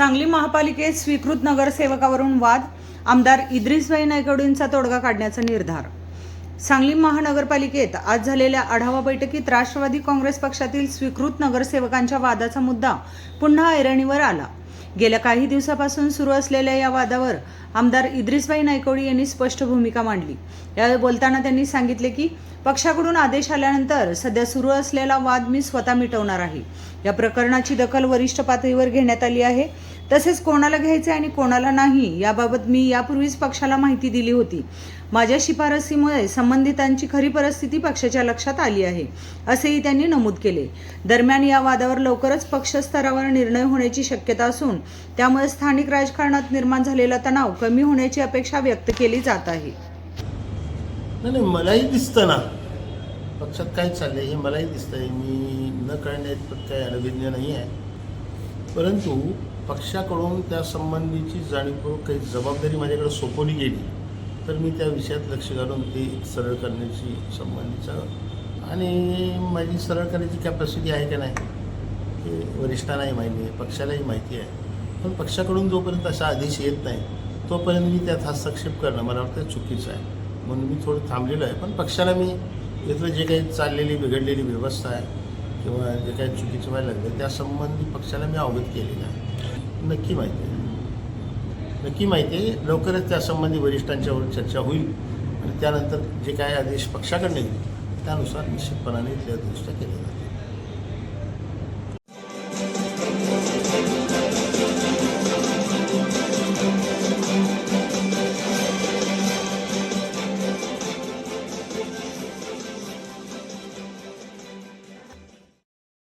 सांगली महापालिकेत स्वीकृत नगरसेवकावरून वाद, आमदार इद्रिसभाई नायकवडींचा तोडगा काढण्याचा निर्धार. सांगली महानगरपालिकेत आज झालेल्या आढावा बैठकीत राष्ट्रवादी काँग्रेस पक्षातील स्वीकृत नगरसेवकांच्या वादाचा मुद्दा पुन्हा ऐरणीवर आला. गेल्या काही दिवसापासून सुरू असलेल्या या वादावर आमदार इद्रिसभाई नायकवडी यांनी स्पष्ट भूमिका मांडली. यावेळी बोलताना त्यांनी सांगितले की पक्षाकडून आदेश आल्यानंतर सध्या सुरू असलेला वाद मी स्वतः मिटवणार आहे. या प्रकरणाची दखल वरिष्ठ पातळीवर घेण्यात आली आहे. तसेच कोणाला घ्यायचे आणि कोणाला नाही याबाबत मी यापूर्वीच पक्षाला माहिती दिली होती. माझ्या शिफारसीमुळे संबंधितांची खरी परिस्थिती पक्षाच्या लक्षात आली आहे, असेही त्यांनी नमूद केले. दरम्यान या वादावर लवकरच पक्ष स्तरावर निर्णय होण्याची शक्यता असून त्यामुळे स्थानिक राजकारणात निर्माण झालेला तणाव कमी होण्याची अपेक्षा व्यक्त केली जात आहे. नाही, मलाही दिसतं ना पक्षात काय चाललंय हे मलाही दिसतंय. मी न कळण्यात पण काही अनभिज्ञ नाही आहे, परंतु पक्षाकडून त्या संबंधीची जाणीवपूर्वक काही जबाबदारी माझ्याकडे सोपवली गेली तर मी त्या विषयात लक्ष घालून ते सरळ करण्याची संबंधीचं आणि माझी सरळ करण्याची कॅपॅसिटी आहे का नाही हे वरिष्ठांनाही माहिती आहे, पक्षालाही माहिती आहे. पण पक्षाकडून जोपर्यंत असा आदेश येत नाही तोपर्यंत मी त्यात हस्तक्षेप करणं मला वाटतं चुकीचं आहे. म्हणून मी थोडं थांबलेलो आहे. पण पक्षाला मी इथलं जे काही चाललेली बिघडलेली व्यवस्था आहे किंवा जे काही चुकीचं व्हायला लागलं त्यासंबंधी पक्षाला मी अवगत केलेलं आहे. नक्की माहिती आहे. लवकरच त्यासंबंधी वरिष्ठांच्यावर चर्चा होईल आणि त्यानंतर जे काय आदेश पक्षाकडे येईल त्यानुसार निश्चितपणाने त्या दृष्ट्या केले.